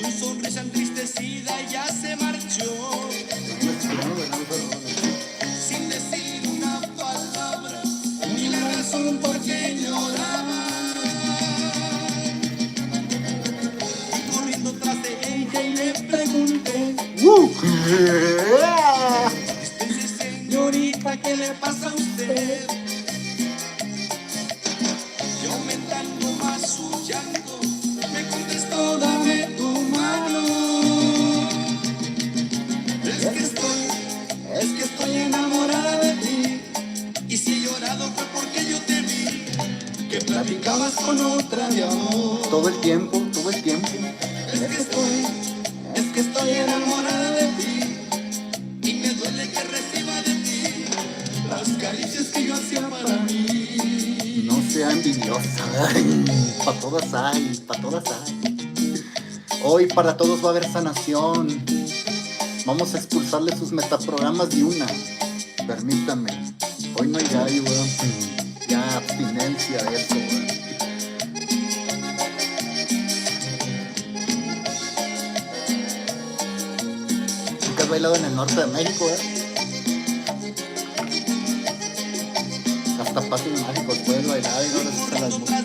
Su sonrisa entristecida ya se marchó. Sin decir una palabra, ni la razón por qué lloraba. Corriendo tras de ella y le pregunté: señorita, ¿qué le pasa a usted? Y aumentando más su llanto, me contestó: dame tu mano. Es que estoy enamorada de ti. Y si he llorado fue porque yo te vi, que platicabas con otra de amor. Todo el tiempo, todo el tiempo. Es que estoy enamorada de ti. Y me duele que reciba de ti las caricias que yo hacía para mí. No sea envidiosa. Para todas hay, para todas hay. Hoy para todos va a haber sanación. Vamos a expulsarle sus metaprogramas de una. Permítame. Hoy no hay gallo, weón. Ya abstinencia de eso, weón. ¿Nunca has bailado en el norte de México, Hasta pasos mágicos puedes bailar y no les usan las morras.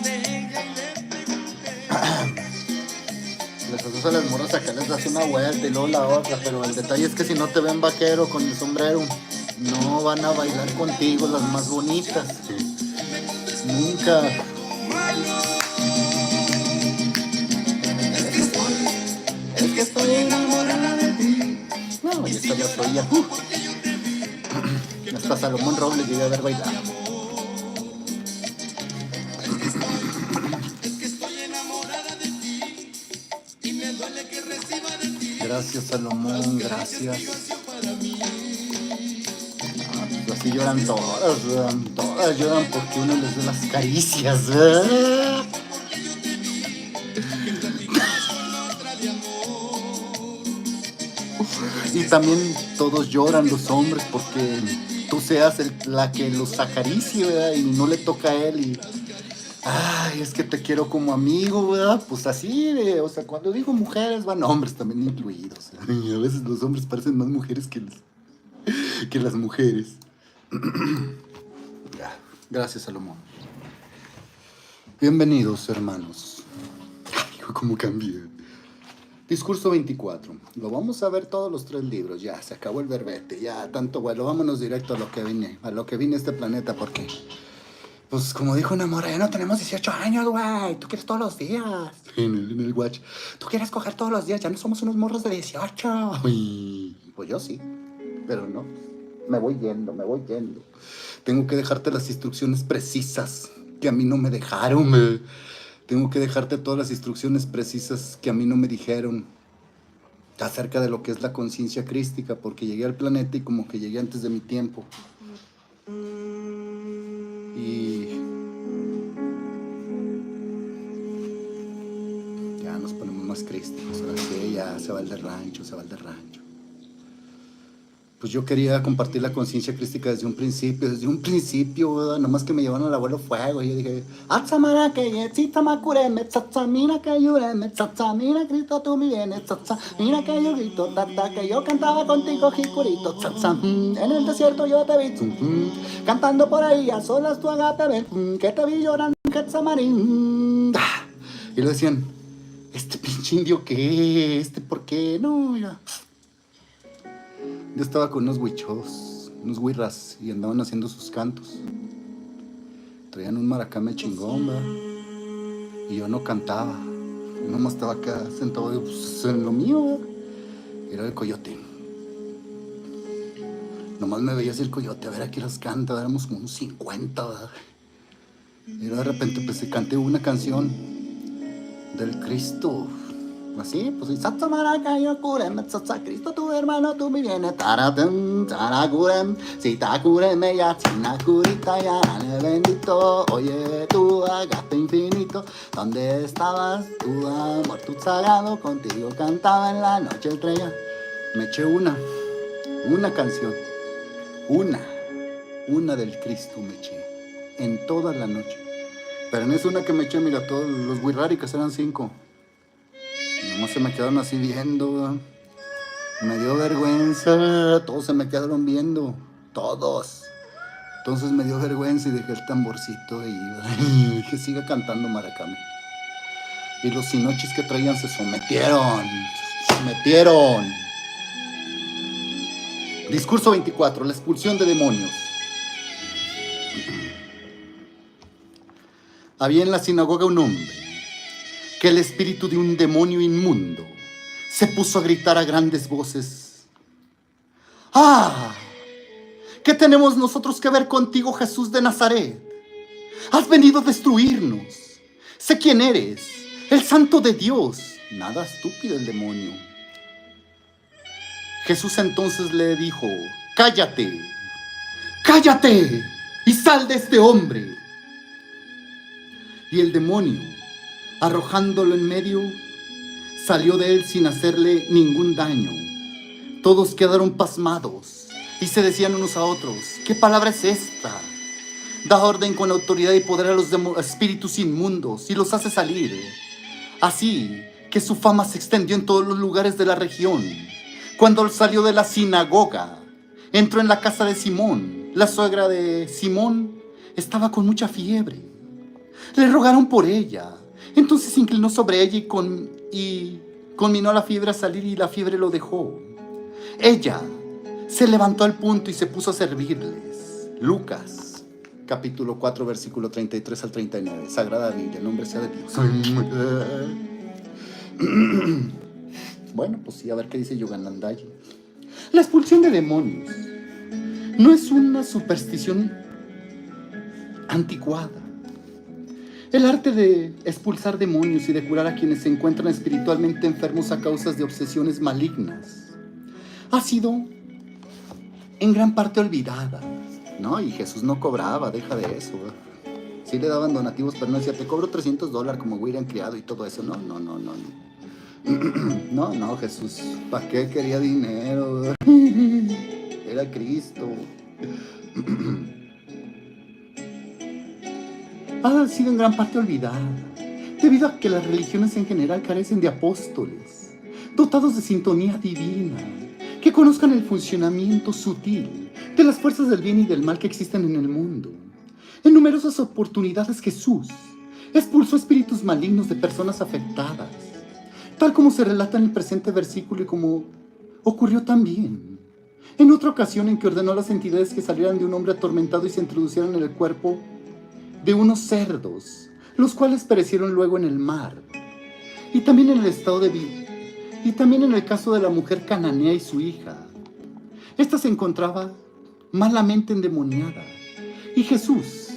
Les usan las morras acá, les das una vuelta y luego la otra. Pero el detalle es que si no te ven vaquero con el sombrero, no van a bailar contigo las más bonitas. Nunca. Es que estoy enamorada de ti. No, y esta ya soy ya. Hasta Salomón Robles llegué a ver bailar. Gracias, Salomón, gracias. Pues así lloran todas lloran porque uno les da las caricias. Y también todos lloran los hombres porque tú seas la que los acaricie, ¿verdad? Y no le toca a él y... Ay, es que te quiero como amigo, ¿verdad? Pues así, o sea, cuando digo mujeres van hombres también incluidos. Y a veces los hombres parecen más mujeres que las mujeres. Gracias, Salomón. Bienvenidos, hermanos. Ay, cómo cambié. Discurso 24. Lo vamos a ver todos los 3 libros. Ya, se acabó el verbete. Ya, tanto bueno. Vámonos directo a lo que vine a este planeta, porque... Pues como dijo una morra, ya no tenemos 18 años, güey. Tú quieres todos los días. En el watch. Tú quieres coger todos los días. Ya no somos unos morros de 18. Uy, pues yo sí. Pero no. Me voy yendo. Tengo que dejarte las instrucciones precisas que a mí no me dejaron. Tengo que dejarte todas las instrucciones precisas que a mí no me dijeron acerca de lo que es la conciencia crística, porque llegué al planeta y como que llegué antes de mi tiempo. Y ya nos ponemos más crísticos. Ahora sí, ya se va el de rancho. Pues yo quería compartir la conciencia crística desde un principio, ¿verdad? Nomás que me llevaron al abuelo fuego y yo dije, Atsamara que yetsita makure, mira que yure, mira Cristo tú me vienes, mira que yo grito, tata, que yo cantaba contigo jicurito, en el desierto yo te vi, cantando por ahí a solas tu agape, ven, que te vi llorando en Getsemaní. Y le decían, este pinche indio qué, por qué, no, mira. Yo estaba con unos huichos, unos huirras, y andaban haciendo sus cantos. Traían un maracame chingón, ¿verdad? Y yo no cantaba. Yo nomás estaba acá sentado pues, en lo mío, ¿verdad? Era el coyote. Nomás me veía así el coyote, a ver a qué las canta. Éramos como unos 50, ¿verdad? Y de repente pues canté una canción del Cristo. Así, pues, Cristo, tu hermano, tú me vienes, si me ya, curita ya, bendito, oye, tu agape infinito, ¿dónde estabas, tu amor, tu sagrado, contigo cantaba en la noche estrella? Me eché una canción, una del Cristo me eché, en toda la noche, pero no es una que me eché, mira, todos los wirráricas eran 5. Nomás se me quedaron así viendo. Me dio vergüenza. Todos se me quedaron viendo. Todos. Entonces me dio vergüenza y dejé el tamborcito y que siga cantando Maracame. Y los sinochis que traían se sometieron. Se sometieron. Discurso 24. La expulsión de demonios. Había en la sinagoga un hombre que el espíritu de un demonio inmundo se puso a gritar a grandes voces. ¡Ah! ¿Qué tenemos nosotros que ver contigo, Jesús de Nazaret? Has venido a destruirnos. Sé quién eres, el santo de Dios. Nada estúpido el demonio. Jesús entonces le dijo, cállate, cállate y sal de este hombre. Y el demonio, arrojándolo en medio, salió de él sin hacerle ningún daño. Todos quedaron pasmados y se decían unos a otros, ¿qué palabra es esta? Da orden con autoridad y poder a los espíritus inmundos y los hace salir. Así que su fama se extendió en todos los lugares de la región. Cuando salió de la sinagoga, entró en la casa de Simón. La suegra de Simón estaba con mucha fiebre. Le rogaron por ella. Entonces se inclinó sobre ella y conminó la fiebre a salir y la fiebre lo dejó. Ella se levantó al punto y se puso a servirles. Lucas, capítulo 4, versículo 33 al 39. Sagrada Biblia, el nombre sea de Dios. Bueno, pues sí, a ver qué dice Yoganandayi. La expulsión de demonios no es una superstición anticuada. El arte de expulsar demonios y de curar a quienes se encuentran espiritualmente enfermos a causa de obsesiones malignas ha sido en gran parte olvidada, ¿no? Y Jesús no cobraba, deja de eso. Sí le daban donativos, pero no decía, te cobro $300 como hubieran criado y todo eso. No. No, Jesús, ¿para qué quería dinero? Era Cristo. Ha sido en gran parte olvidada, debido a que las religiones en general carecen de apóstoles, dotados de sintonía divina, que conozcan el funcionamiento sutil de las fuerzas del bien y del mal que existen en el mundo. En numerosas oportunidades Jesús expulsó espíritus malignos de personas afectadas, tal como se relata en el presente versículo y como ocurrió también en otra ocasión en que ordenó a las entidades que salieran de un hombre atormentado y se introducieran en el cuerpo de unos cerdos, los cuales perecieron luego en el mar. Y también en el estado de vida. Y también en el caso de la mujer cananea y su hija. Esta se encontraba malamente endemoniada. Y Jesús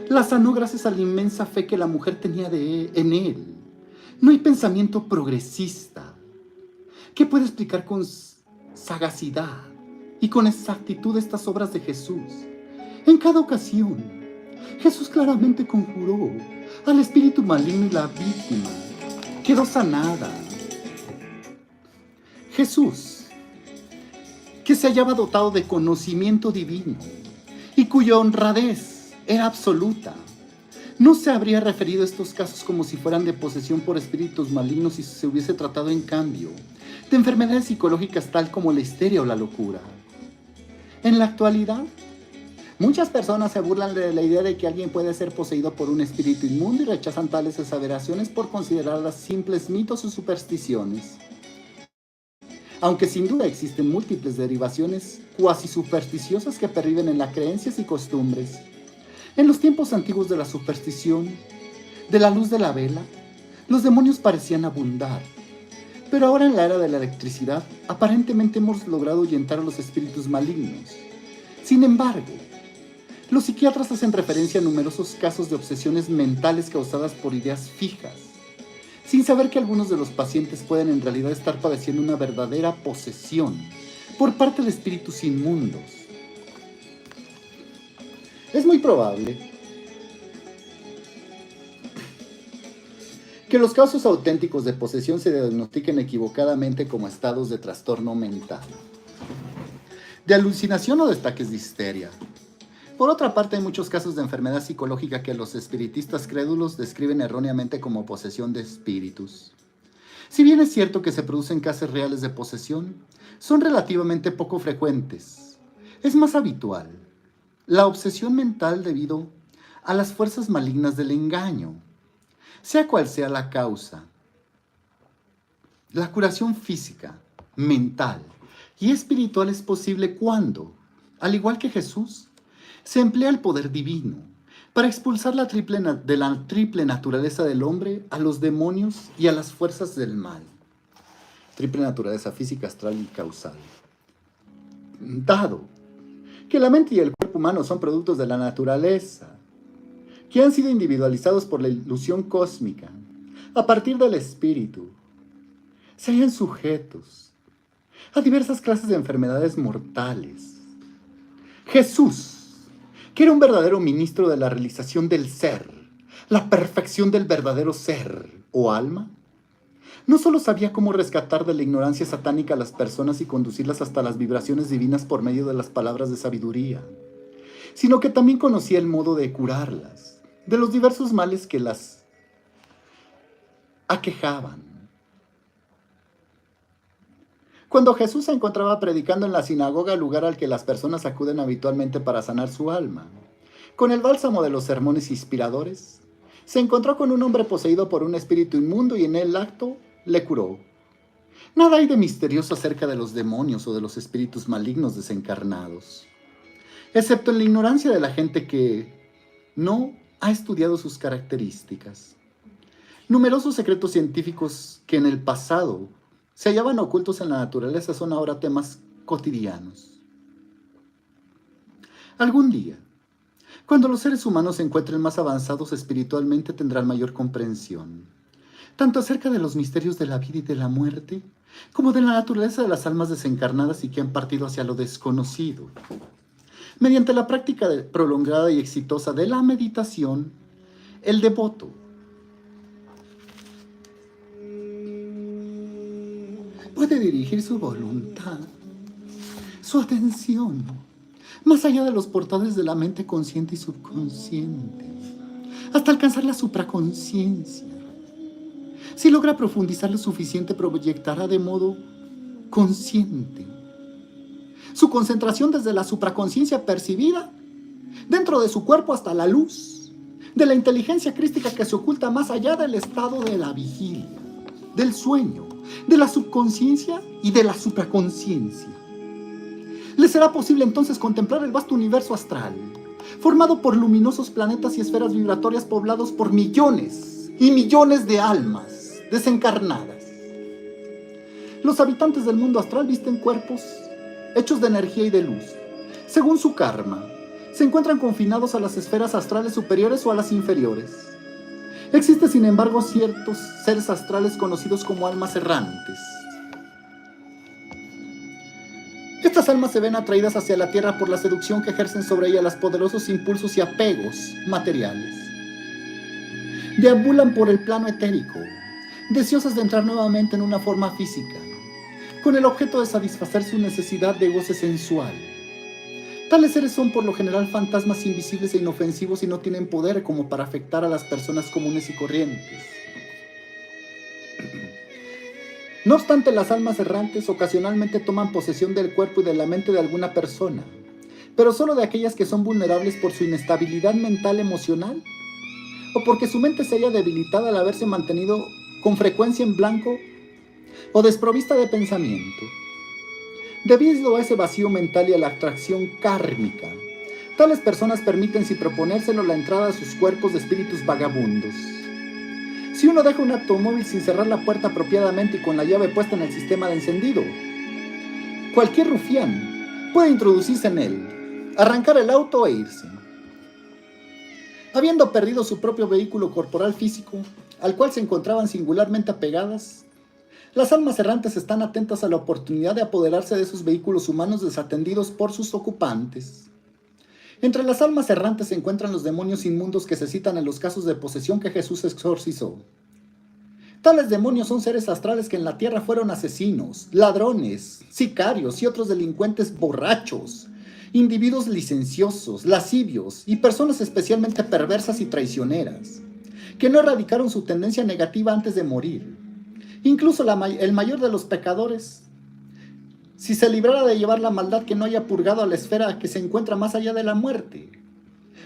la sanó gracias a la inmensa fe que la mujer tenía en él. No hay pensamiento progresista que pueda explicar con sagacidad y con exactitud estas obras de Jesús. En cada ocasión, Jesús claramente conjuró al espíritu maligno y la víctima quedó sanada. Jesús, que se hallaba dotado de conocimiento divino y cuya honradez era absoluta, no se habría referido a estos casos como si fueran de posesión por espíritus malignos si se hubiese tratado en cambio de enfermedades psicológicas tal como la histeria o la locura. En la actualidad, muchas personas se burlan de la idea de que alguien puede ser poseído por un espíritu inmundo y rechazan tales aseveraciones por considerarlas simples mitos o supersticiones. Aunque sin duda existen múltiples derivaciones cuasi supersticiosas que perviven en las creencias y costumbres. En los tiempos antiguos de la superstición, de la luz de la vela, los demonios parecían abundar. Pero ahora en la era de la electricidad, aparentemente hemos logrado ahuyentar a los espíritus malignos. Sin embargo, los psiquiatras hacen referencia a numerosos casos de obsesiones mentales causadas por ideas fijas, sin saber que algunos de los pacientes pueden en realidad estar padeciendo una verdadera posesión por parte de espíritus inmundos. Es muy probable que los casos auténticos de posesión se diagnostiquen equivocadamente como estados de trastorno mental, de alucinación o de ataques de histeria. Por otra parte, hay muchos casos de enfermedad psicológica que los espiritistas crédulos describen erróneamente como posesión de espíritus. Si bien es cierto que se producen casos reales de posesión, son relativamente poco frecuentes. Es más habitual la obsesión mental debido a las fuerzas malignas del engaño. Sea cual sea la causa, la curación física, mental y espiritual es posible cuando, al igual que Jesús, se emplea el poder divino para expulsar de la triple naturaleza del hombre a los demonios y a las fuerzas del mal. Triple naturaleza física, astral y causal. Dado que la mente y el cuerpo humano son productos de la naturaleza, que han sido individualizados por la ilusión cósmica, a partir del espíritu, se hallan sujetos a diversas clases de enfermedades mortales. Jesús, que era un verdadero ministro de la realización del ser, la perfección del verdadero ser o alma, no solo sabía cómo rescatar de la ignorancia satánica a las personas y conducirlas hasta las vibraciones divinas por medio de las palabras de sabiduría, sino que también conocía el modo de curarlas de los diversos males que las aquejaban. Cuando Jesús se encontraba predicando en la sinagoga, lugar al que las personas acuden habitualmente para sanar su alma, con el bálsamo de los sermones inspiradores, se encontró con un hombre poseído por un espíritu inmundo y en el acto le curó. Nada hay de misterioso acerca de los demonios o de los espíritus malignos desencarnados, excepto en la ignorancia de la gente que no ha estudiado sus características. Numerosos secretos científicos que en el pasado se hallaban ocultos en la naturaleza son ahora temas cotidianos. Algún día, cuando los seres humanos se encuentren más avanzados espiritualmente, tendrán mayor comprensión, tanto acerca de los misterios de la vida y de la muerte, como de la naturaleza de las almas desencarnadas y que han partido hacia lo desconocido. Mediante la práctica prolongada y exitosa de la meditación, el devoto puede dirigir su voluntad, su atención, más allá de los portales de la mente consciente y subconsciente, hasta alcanzar la supraconciencia. Si logra profundizar lo suficiente, proyectará de modo consciente su concentración desde la supraconciencia percibida dentro de su cuerpo hasta la luz de la inteligencia crística que se oculta más allá del estado de la vigilia, del sueño, de la subconsciencia y de la supraconciencia. Le será posible entonces contemplar el vasto universo astral, formado por luminosos planetas y esferas vibratorias poblados por millones y millones de almas desencarnadas. Los habitantes del mundo astral visten cuerpos hechos de energía y de luz. Según su karma, se encuentran confinados a las esferas astrales superiores o a las inferiores. Existen, sin embargo, ciertos seres astrales conocidos como almas errantes. Estas almas se ven atraídas hacia la Tierra por la seducción que ejercen sobre ella los poderosos impulsos y apegos materiales. Deambulan por el plano etérico, deseosas de entrar nuevamente en una forma física, con el objeto de satisfacer su necesidad de goce sensual. Tales seres son por lo general fantasmas invisibles e inofensivos y no tienen poder como para afectar a las personas comunes y corrientes. No obstante, las almas errantes ocasionalmente toman posesión del cuerpo y de la mente de alguna persona, pero solo de aquellas que son vulnerables por su inestabilidad mental emocional o porque su mente se haya debilitada al haberse mantenido con frecuencia en blanco o desprovista de pensamiento. Debido a ese vacío mental y a la atracción kármica, tales personas permiten sin proponérselo la entrada a sus cuerpos de espíritus vagabundos. Si uno deja un automóvil sin cerrar la puerta apropiadamente y con la llave puesta en el sistema de encendido, cualquier rufián puede introducirse en él, arrancar el auto e irse. Habiendo perdido su propio vehículo corporal físico, al cual se encontraban singularmente apegadas, las almas errantes están atentas a la oportunidad de apoderarse de esos vehículos humanos desatendidos por sus ocupantes. Entre las almas errantes se encuentran los demonios inmundos que se citan en los casos de posesión que Jesús exorcizó. Tales demonios son seres astrales que en la tierra fueron asesinos, ladrones, sicarios y otros delincuentes borrachos, individuos licenciosos, lascivios y personas especialmente perversas y traicioneras, que no erradicaron su tendencia negativa antes de morir, Incluso el mayor de los pecadores, si se librara de llevar la maldad que no haya purgado a la esfera que se encuentra más allá de la muerte,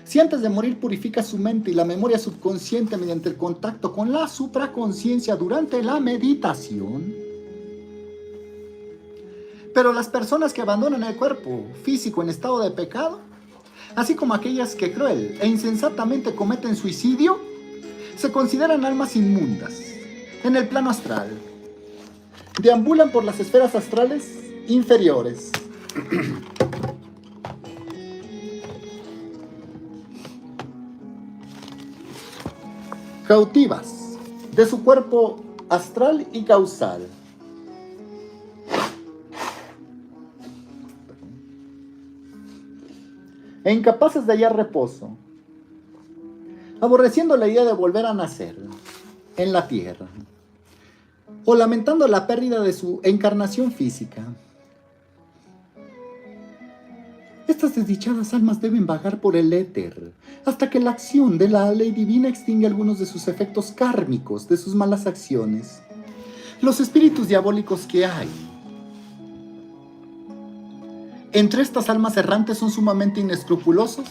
si antes de morir purifica su mente y la memoria subconsciente mediante el contacto con la supraconsciencia durante la meditación. Pero las personas que abandonan el cuerpo físico en estado de pecado, así como aquellas que cruel e insensatamente cometen suicidio, se consideran almas inmundas en el plano astral. Deambulan por las esferas astrales inferiores. Cautivas de su cuerpo astral y causal. E incapaces de hallar reposo, aborreciendo la idea de volver a nacer en la tierra, o lamentando la pérdida de su encarnación física. Estas desdichadas almas deben vagar por el éter hasta que la acción de la ley divina extingue algunos de sus efectos kármicos, de sus malas acciones. Los espíritus diabólicos que hay entre estas almas errantes son sumamente inescrupulosos,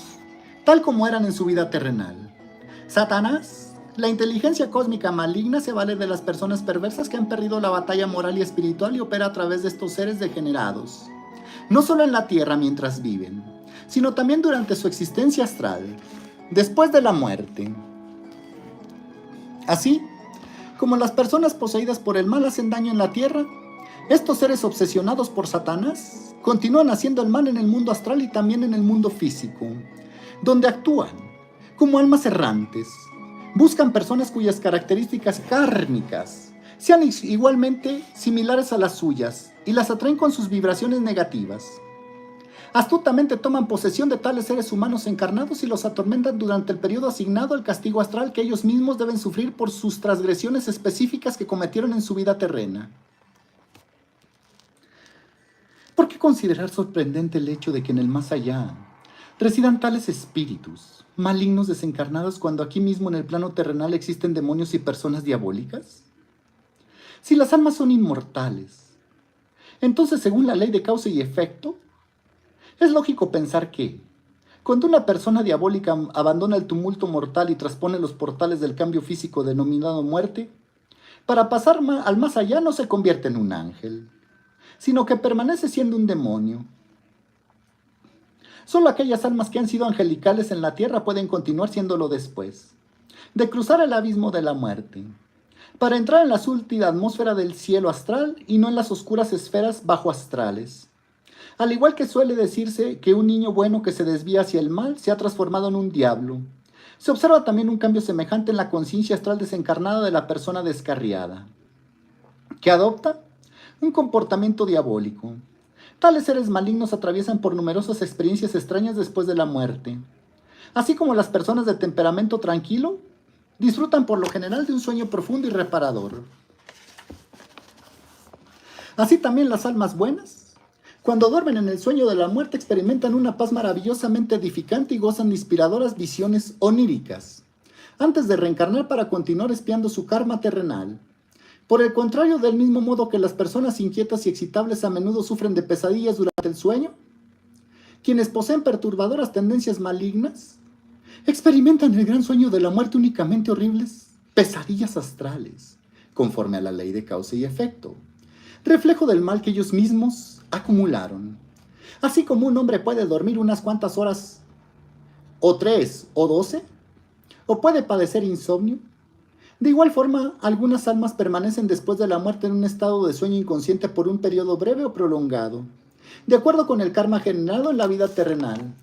tal como eran en su vida terrenal. Satanás, la inteligencia cósmica maligna, se vale de las personas perversas que han perdido la batalla moral y espiritual y opera a través de estos seres degenerados, no solo en la tierra mientras viven, sino también durante su existencia astral, después de la muerte. Así como las personas poseídas por el mal hacen daño en la tierra, estos seres obsesionados por Satanás continúan haciendo el mal en el mundo astral y también en el mundo físico, donde actúan como almas errantes. Buscan personas cuyas características kármicas sean igualmente similares a las suyas y las atraen con sus vibraciones negativas. Astutamente toman posesión de tales seres humanos encarnados y los atormentan durante el periodo asignado al castigo astral que ellos mismos deben sufrir por sus transgresiones específicas que cometieron en su vida terrena. ¿Por qué considerar sorprendente el hecho de que en el más allá residan tales espíritus malignos desencarnados cuando aquí mismo en el plano terrenal existen demonios y personas diabólicas? Si las almas son inmortales, entonces según la ley de causa y efecto, es lógico pensar que, cuando una persona diabólica abandona el tumulto mortal y traspone los portales del cambio físico denominado muerte, para pasar al más allá no se convierte en un ángel, sino que permanece siendo un demonio. Solo aquellas almas que han sido angelicales en la tierra pueden continuar siéndolo después de cruzar el abismo de la muerte, para entrar en la súltida atmósfera del cielo astral y no en las oscuras esferas bajoastrales. Al igual que suele decirse que un niño bueno que se desvía hacia el mal se ha transformado en un diablo, se observa también un cambio semejante en la conciencia astral desencarnada de la persona descarriada, que adopta un comportamiento diabólico. Tales seres malignos atraviesan por numerosas experiencias extrañas después de la muerte. Así como las personas de temperamento tranquilo disfrutan por lo general de un sueño profundo y reparador. Así también las almas buenas, cuando duermen en el sueño de la muerte, experimentan una paz maravillosamente edificante y gozan de inspiradoras visiones oníricas, antes de reencarnar para continuar expiando su karma terrenal. Por el contrario, del mismo modo que las personas inquietas y excitables a menudo sufren de pesadillas durante el sueño, quienes poseen perturbadoras tendencias malignas experimentan el gran sueño de la muerte únicamente horribles pesadillas astrales, conforme a la ley de causa y efecto, reflejo del mal que ellos mismos acumularon. Así como un hombre puede dormir unas cuantas horas, o 3 o 12, o puede padecer insomnio, de igual forma, algunas almas permanecen después de la muerte en un estado de sueño inconsciente por un periodo breve o prolongado, de acuerdo con el karma generado en la vida terrenal.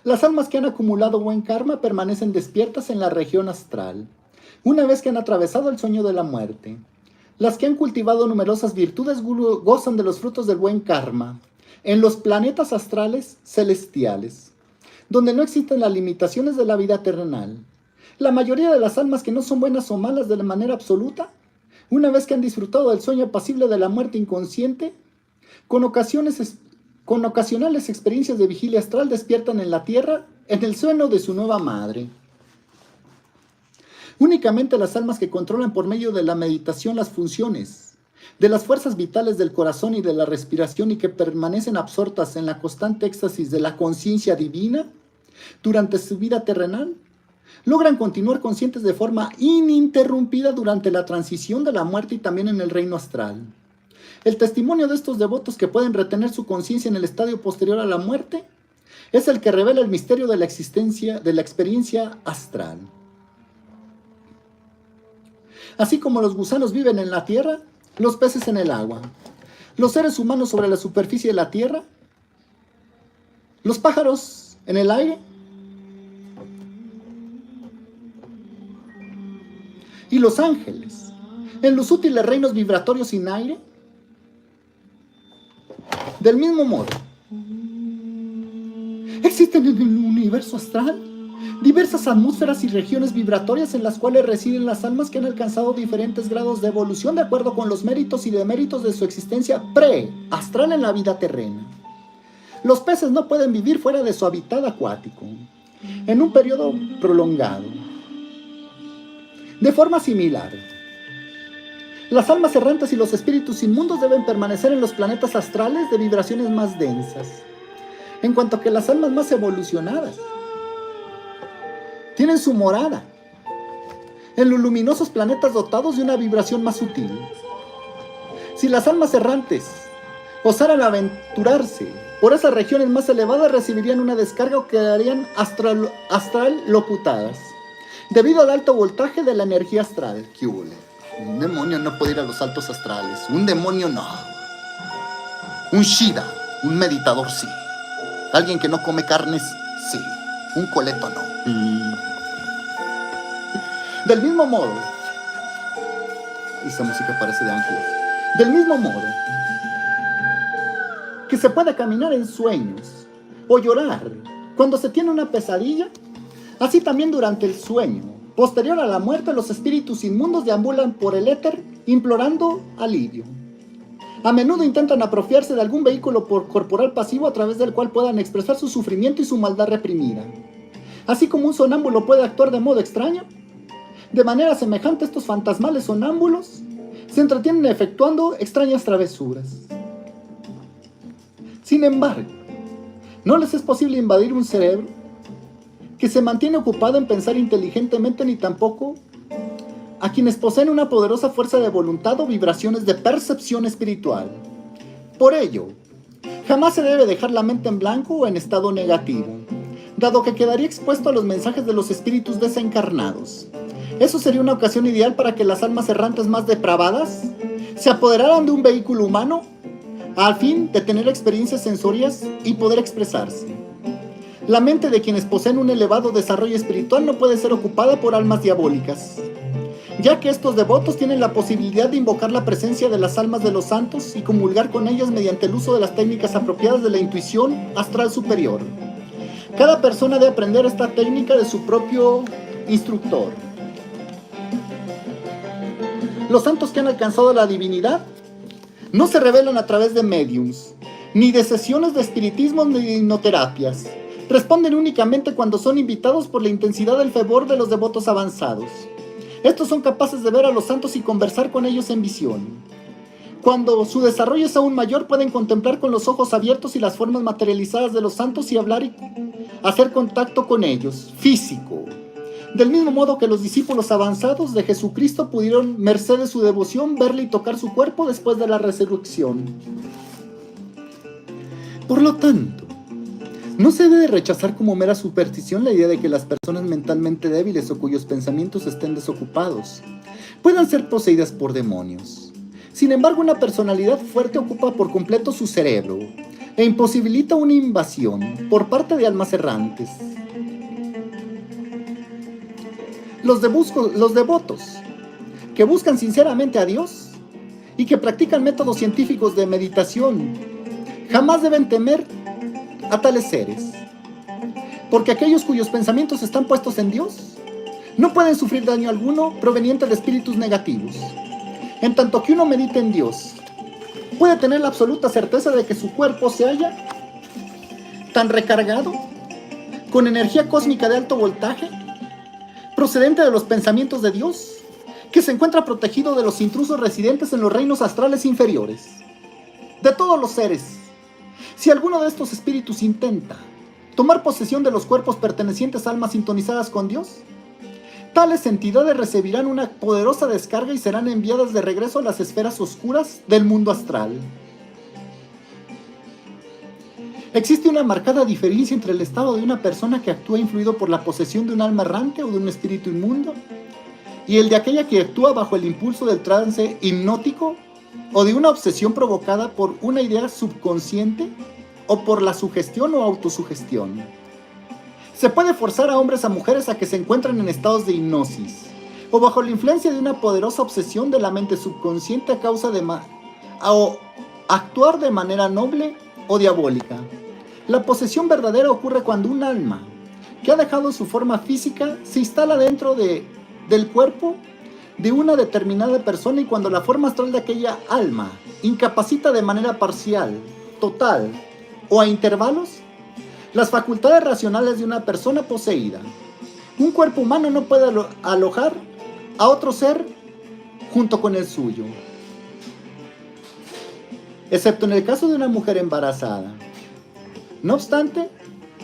Las almas que han acumulado buen karma permanecen despiertas en la región astral, una vez que han atravesado el sueño de la muerte. Las que han cultivado numerosas virtudes gozan de los frutos del buen karma en los planetas astrales celestiales, donde no existen las limitaciones de la vida terrenal. La mayoría de las almas que no son buenas o malas de la manera absoluta, una vez que han disfrutado del sueño apacible de la muerte inconsciente, con ocasionales experiencias de vigilia astral despiertan en la tierra, en el seno de su nueva madre. Únicamente las almas que controlan por medio de la meditación las funciones de las fuerzas vitales del corazón y de la respiración y que permanecen absortas en la constante éxtasis de la conciencia divina durante su vida terrenal, logran continuar conscientes de forma ininterrumpida durante la transición de la muerte y también en el reino astral. El testimonio de estos devotos que pueden retener su conciencia en el estadio posterior a la muerte es el que revela el misterio de la existencia, de la experiencia astral. Así como los gusanos viven en la tierra, los peces en el agua, los seres humanos sobre la superficie de la tierra, los pájaros en el aire y los ángeles en los útiles reinos vibratorios sin aire. Del mismo modo, existen en el universo astral diversas atmósferas y regiones vibratorias en las cuales residen las almas que han alcanzado diferentes grados de evolución de acuerdo con los méritos y deméritos de su existencia pre-astral en la vida terrena. Los peces no pueden vivir fuera de su hábitat acuático en un periodo prolongado. De forma similar, las almas errantes y los espíritus inmundos deben permanecer en los planetas astrales de vibraciones más densas, en cuanto que las almas más evolucionadas tienen su morada en los luminosos planetas dotados de una vibración más sutil. Si las almas errantes osaran aventurarse por esas regiones más elevadas, recibirían una descarga o quedarían astral locutadas, debido al alto voltaje de la energía astral. ¿Qué huele? Un demonio no puede ir a los altos astrales. Un demonio no. Un Shida, un meditador sí. Alguien que no come carnes, sí. Un coleto no. Del mismo modo, Esa música parece de ángeles. del mismo modo que se puede caminar en sueños o llorar cuando se tiene una pesadilla, así también durante el sueño posterior a la muerte los espíritus inmundos deambulan por el éter implorando alivio. A menudo intentan apropiarse de algún vehículo corporal pasivo a través del cual puedan expresar su sufrimiento y su maldad reprimida. Así como un sonámbulo puede actuar de modo extraño, de manera semejante estos fantasmales sonámbulos se entretienen efectuando extrañas travesuras. Sin embargo, no les es posible invadir un cerebro que se mantiene ocupado en pensar inteligentemente, ni tampoco a quienes poseen una poderosa fuerza de voluntad o vibraciones de percepción espiritual. Por ello, jamás se debe dejar la mente en blanco o en estado negativo, dado que quedaría expuesto a los mensajes de los espíritus desencarnados. Eso sería una ocasión ideal para que las almas errantes más depravadas se apoderaran de un vehículo humano al fin de tener experiencias sensorias y poder expresarse. La mente de quienes poseen un elevado desarrollo espiritual no puede ser ocupada por almas diabólicas, ya que estos devotos tienen la posibilidad de invocar la presencia de las almas de los santos y comulgar con ellas mediante el uso de las técnicas apropiadas de la intuición astral superior. Cada persona debe aprender esta técnica de su propio instructor. Los santos que han alcanzado la divinidad no se revelan a través de mediums, ni de sesiones de espiritismo ni de hipnoterapias. Responden únicamente cuando son invitados por la intensidad del fervor de los devotos avanzados. Estos son capaces de ver a los santos y conversar con ellos en visión. Cuando su desarrollo es aún mayor, pueden contemplar con los ojos abiertos y las formas materializadas de los santos y hablar y hacer contacto con ellos, físico. Del mismo modo que los discípulos avanzados de Jesucristo pudieron, merced de su devoción, verle y tocar su cuerpo después de la resurrección. Por lo tanto, no se debe rechazar como mera superstición la idea de que las personas mentalmente débiles o cuyos pensamientos estén desocupados puedan ser poseídas por demonios. Sin embargo, una personalidad fuerte ocupa por completo su cerebro e imposibilita una invasión por parte de almas errantes. Los devotos que buscan sinceramente a Dios y que practican métodos científicos de meditación jamás deben temer a tales seres, porque aquellos cuyos pensamientos están puestos en Dios no pueden sufrir daño alguno proveniente de espíritus negativos. En tanto que uno medite en Dios, puede tener la absoluta certeza de que su cuerpo se halla tan recargado con energía cósmica de alto voltaje, procedente de los pensamientos de Dios, que se encuentra protegido de los intrusos residentes en los reinos astrales inferiores. De todos los seres, si alguno de estos espíritus intenta tomar posesión de los cuerpos pertenecientes a almas sintonizadas con Dios, tales entidades recibirán una poderosa descarga y serán enviadas de regreso a las esferas oscuras del mundo astral. Existe una marcada diferencia entre el estado de una persona que actúa influido por la posesión de un alma errante o de un espíritu inmundo y el de aquella que actúa bajo el impulso del trance hipnótico o de una obsesión provocada por una idea subconsciente o por la sugestión o autosugestión. Se puede forzar a hombres a mujeres a que se encuentren en estados de hipnosis o bajo la influencia de una poderosa obsesión de la mente subconsciente a causa de o actuar de manera noble o diabólica. La posesión verdadera ocurre cuando un alma que ha dejado su forma física se instala dentro del cuerpo de una determinada persona y cuando la forma astral de aquella alma incapacita de manera parcial, total o a intervalos las facultades racionales de una persona poseída. Un cuerpo humano no puede alojar a otro ser junto con el suyo, excepto en el caso de una mujer embarazada. No obstante,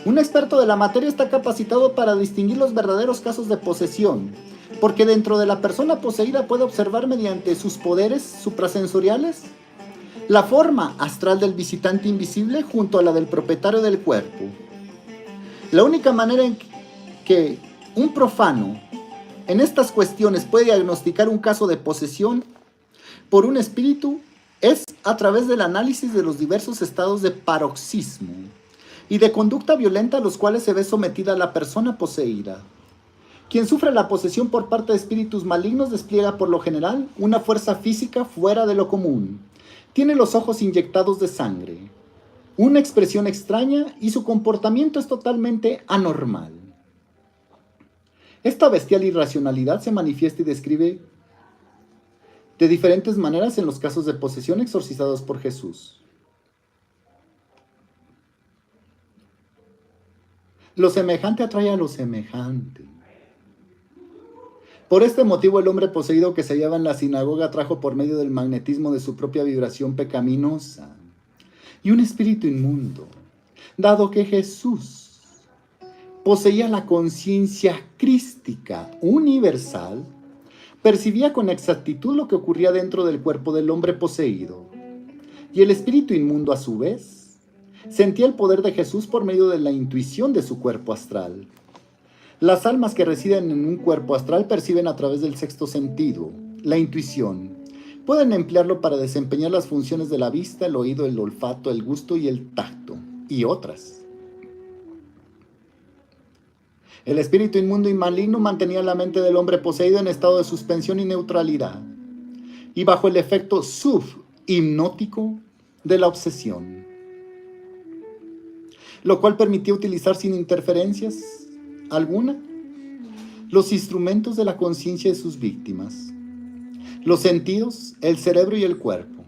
un experto de la materia está capacitado para distinguir los verdaderos casos de posesión, porque dentro de la persona poseída puede observar mediante sus poderes suprasensoriales la forma astral del visitante invisible junto a la del propietario del cuerpo. La única manera en que un profano en estas cuestiones puede diagnosticar un caso de posesión por un espíritu es a través del análisis de los diversos estados de paroxismo y de conducta violenta a los cuales se ve sometida la persona poseída. Quien sufre la posesión por parte de espíritus malignos despliega por lo general una fuerza física fuera de lo común. Tiene los ojos inyectados de sangre, una expresión extraña y su comportamiento es totalmente anormal. Esta bestial irracionalidad se manifiesta y describe de diferentes maneras en los casos de posesión exorcizados por Jesús. Lo semejante atrae a lo semejante. Por este motivo el hombre poseído que se hallaba en la sinagoga trajo por medio del magnetismo de su propia vibración pecaminosa y un espíritu inmundo, dado que Jesús poseía la conciencia crística universal, percibía con exactitud lo que ocurría dentro del cuerpo del hombre poseído, y el espíritu inmundo a su vez sentía el poder de Jesús por medio de la intuición de su cuerpo astral. Las almas que residen en un cuerpo astral perciben a través del sexto sentido, la intuición. Pueden emplearlo para desempeñar las funciones de la vista, el oído, el olfato, el gusto y el tacto, y otras. El espíritu inmundo y maligno mantenía la mente del hombre poseído en estado de suspensión y neutralidad, y bajo el efecto subhipnótico de la obsesión, lo cual permitía utilizar sin interferencias alguna los instrumentos de la conciencia de sus víctimas, los sentidos, el cerebro y el cuerpo.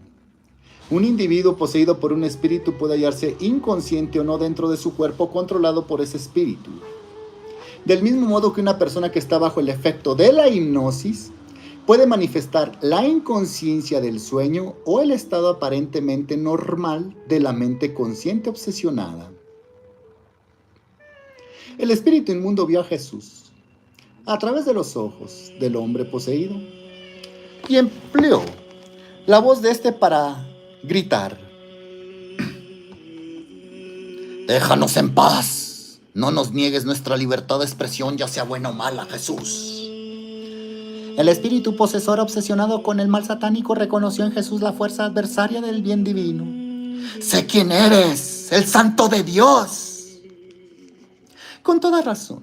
Un individuo poseído por un espíritu puede hallarse inconsciente o no dentro de su cuerpo controlado por ese espíritu. Del mismo modo que una persona que está bajo el efecto de la hipnosis puede manifestar la inconsciencia del sueño o el estado aparentemente normal de la mente consciente obsesionada. El espíritu inmundo vio a Jesús a través de los ojos del hombre poseído y empleó la voz de este para gritar: «Déjanos en paz, no nos niegues nuestra libertad de expresión, ya sea buena o mala, Jesús». El espíritu posesor obsesionado con el mal satánico reconoció en Jesús la fuerza adversaria del bien divino. «Sé quién eres, el Santo de Dios». Con toda razón,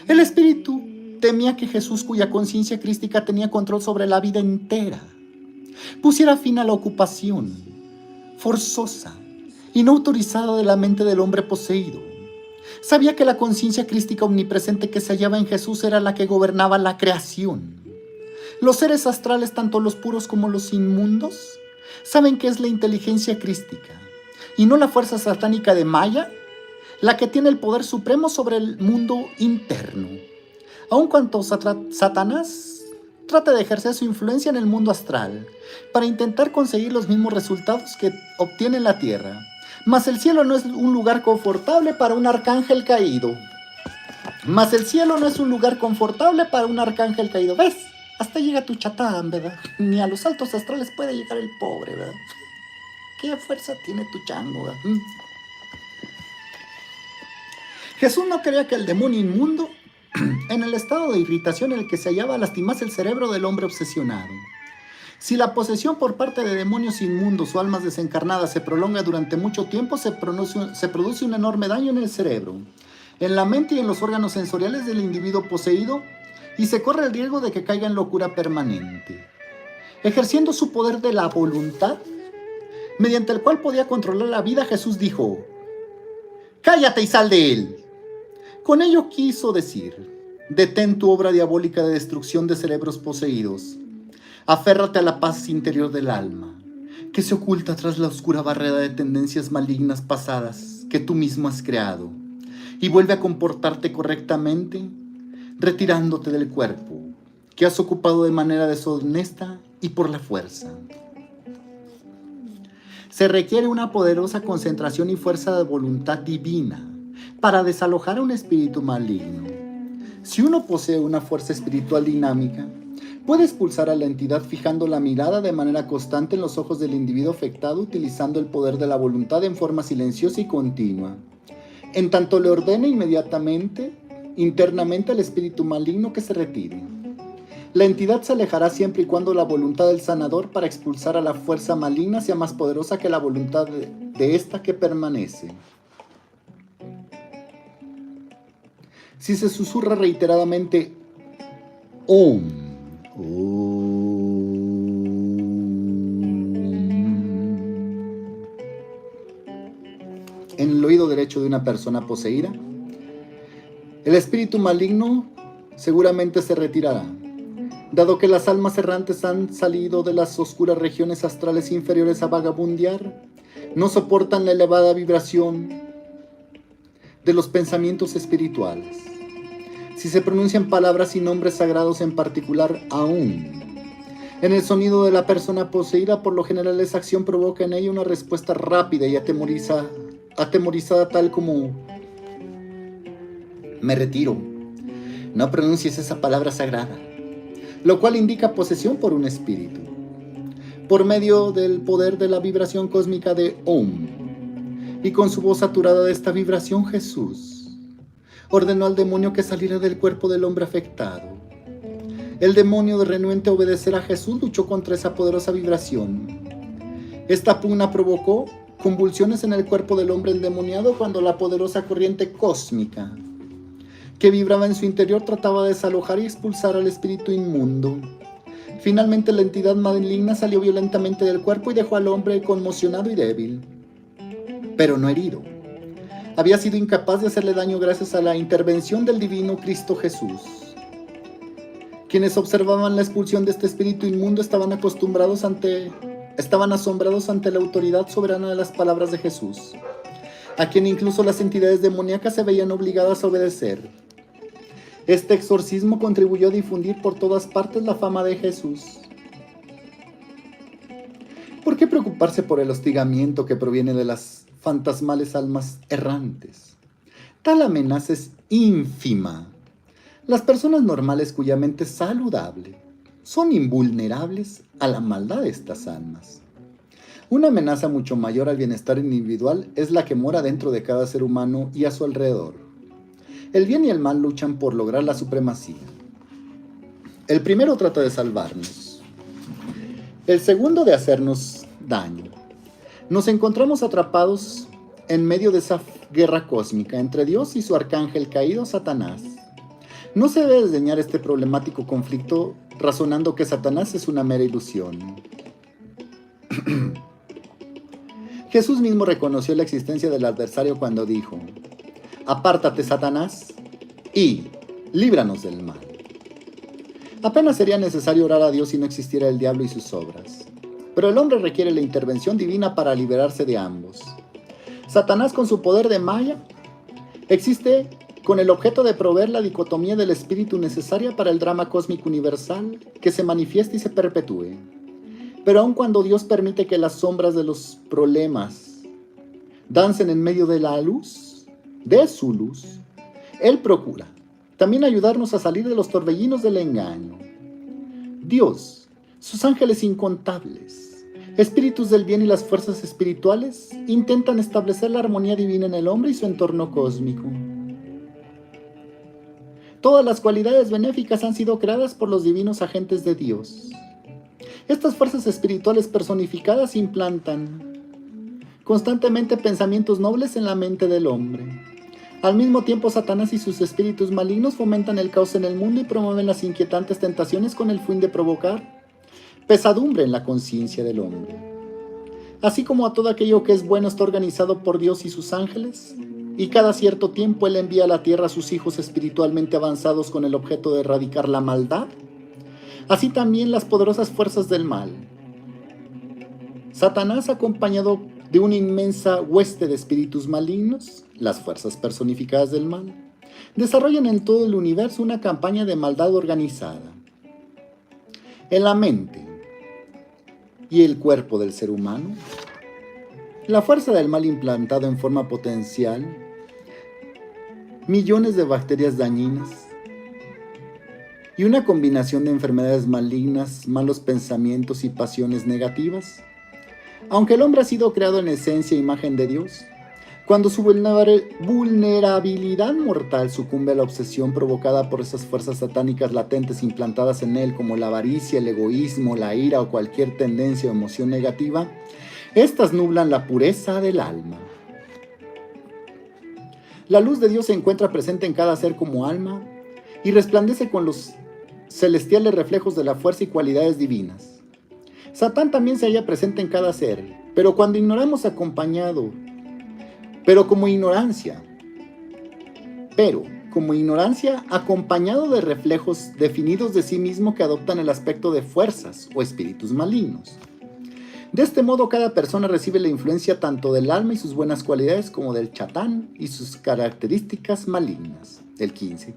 el espíritu temía que Jesús, cuya conciencia crística tenía control sobre la vida entera, pusiera fin a la ocupación forzosa y no autorizada de la mente del hombre poseído. Sabía que la conciencia crística omnipresente que se hallaba en Jesús era la que gobernaba la creación. Los seres astrales, tanto los puros como los inmundos, saben que es la inteligencia crística y no la fuerza satánica de Maya la que tiene el poder supremo sobre el mundo interno. Aun cuando Satanás trate de ejercer su influencia en el mundo astral para intentar conseguir los mismos resultados que obtiene en la tierra. Mas el cielo no es un lugar confortable para un arcángel caído. Mas el cielo no es un lugar confortable para un arcángel caído. ¿Ves? Hasta llega tu chatán, ¿verdad? Ni a los saltos astrales puede llegar el pobre, ¿verdad? ¿Qué fuerza tiene tu chango, ¿verdad? Jesús no quería que el demonio inmundo, en el estado de irritación en el que se hallaba, lastimase el cerebro del hombre obsesionado. Si la posesión por parte de demonios inmundos o almas desencarnadas se prolonga durante mucho tiempo, se produce un enorme daño en el cerebro, en la mente y en los órganos sensoriales del individuo poseído, y se corre el riesgo de que caiga en locura permanente. Ejerciendo su poder de la voluntad, mediante el cual podía controlar la vida, Jesús dijo: «Cállate y sal de él». Con ello quiso decir: detén tu obra diabólica de destrucción de cerebros poseídos. Aférrate a la paz interior del alma, que se oculta tras la oscura barrera de tendencias malignas pasadas que tú mismo has creado, y vuelve a comportarte correctamente, retirándote del cuerpo que has ocupado de manera deshonesta y por la fuerza. Se requiere una poderosa concentración y fuerza de voluntad divina para desalojar a un espíritu maligno. Si uno posee una fuerza espiritual dinámica, puede expulsar a la entidad fijando la mirada de manera constante en los ojos del individuo afectado, utilizando el poder de la voluntad en forma silenciosa y continua, en tanto le ordena inmediatamente, internamente, al espíritu maligno que se retire. La entidad se alejará siempre y cuando la voluntad del sanador para expulsar a la fuerza maligna sea más poderosa que la voluntad de esta que permanece. Si se susurra reiteradamente Om, en el oído derecho de una persona poseída, el espíritu maligno seguramente se retirará. Dado que las almas errantes han salido de las oscuras regiones astrales inferiores a vagabundear, no soportan la elevada vibración de los pensamientos espirituales. Si se pronuncian palabras y nombres sagrados, en particular aún, en el sonido de la persona poseída, por lo general esa acción provoca en ella una respuesta rápida y atemorizada, tal como: me retiro, no pronuncies esa palabra sagrada, lo cual indica posesión por un espíritu. Por medio del poder de la vibración cósmica de Om, y con su voz saturada de esta vibración, Jesús ordenó al demonio que saliera del cuerpo del hombre afectado. El demonio, de renuente a obedecer a Jesús, luchó contra esa poderosa vibración. Esta pugna provocó convulsiones en el cuerpo del hombre endemoniado cuando la poderosa corriente cósmica que vibraba en su interior trataba de desalojar y expulsar al espíritu inmundo. Finalmente la entidad maligna salió violentamente del cuerpo y dejó al hombre conmocionado y débil, pero no herido. Había sido incapaz de hacerle daño gracias a la intervención del divino Cristo Jesús. Quienes observaban la expulsión de este espíritu inmundo estaban asombrados ante la autoridad soberana de las palabras de Jesús, a quien incluso las entidades demoníacas se veían obligadas a obedecer. Este exorcismo contribuyó a difundir por todas partes la fama de Jesús. ¿Por qué preocuparse por el hostigamiento que proviene de las fantasmales almas errantes? Tal amenaza es ínfima. Las personas normales cuya mente es saludable son invulnerables a la maldad de estas almas. Una amenaza mucho mayor al bienestar individual es la que mora dentro de cada ser humano y a su alrededor. El bien y el mal luchan por lograr la supremacía. El primero trata de salvarnos, el segundo de hacernos daño. Nos encontramos atrapados en medio de esa guerra cósmica entre Dios y su arcángel caído, Satanás. No se debe desdeñar este problemático conflicto razonando que Satanás es una mera ilusión. Jesús mismo reconoció la existencia del adversario cuando dijo: «Apártate, Satanás, y líbranos del mal». Apenas sería necesario orar a Dios si no existiera el diablo y sus obras. Pero el hombre requiere la intervención divina para liberarse de ambos. Satanás, con su poder de Maya, existe con el objeto de proveer la dicotomía del espíritu necesaria para el drama cósmico universal que se manifieste y se perpetúe. Pero aun cuando Dios permite que las sombras de los problemas dancen en medio de la luz, de su luz, Él procura también ayudarnos a salir de los torbellinos del engaño. Dios, sus ángeles incontables, espíritus del bien y las fuerzas espirituales intentan establecer la armonía divina en el hombre y su entorno cósmico. Todas las cualidades benéficas han sido creadas por los divinos agentes de Dios. Estas fuerzas espirituales personificadas implantan constantemente pensamientos nobles en la mente del hombre. Al mismo tiempo, Satanás y sus espíritus malignos fomentan el caos en el mundo y promueven las inquietantes tentaciones con el fin de provocar pesadumbre en la conciencia del hombre. Así como a todo aquello que es bueno está organizado por Dios y sus ángeles, y cada cierto tiempo Él envía a la tierra a sus hijos espiritualmente avanzados con el objeto de erradicar la maldad, así también las poderosas fuerzas del mal. Satanás, acompañado de una inmensa hueste de espíritus malignos, las fuerzas personificadas del mal, desarrollan en todo el universo una campaña de maldad organizada. En la mente y el cuerpo del ser humano, la fuerza del mal implantada en forma potencial, millones de bacterias dañinas y una combinación de enfermedades malignas, malos pensamientos y pasiones negativas. Aunque el hombre ha sido creado en esencia e imagen de Dios, cuando su vulnerabilidad mortal sucumbe a la obsesión provocada por esas fuerzas satánicas latentes implantadas en él, como la avaricia, el egoísmo, la ira o cualquier tendencia o emoción negativa, estas nublan la pureza del alma. La luz de Dios se encuentra presente en cada ser como alma y resplandece con los celestiales reflejos de la fuerza y cualidades divinas. Satán también se halla presente en cada ser, pero como ignorancia acompañado de reflejos definidos de sí mismo que adoptan el aspecto de fuerzas o espíritus malignos. De este modo, cada persona recibe la influencia tanto del alma y sus buenas cualidades como del Satán y sus características malignas. El 15.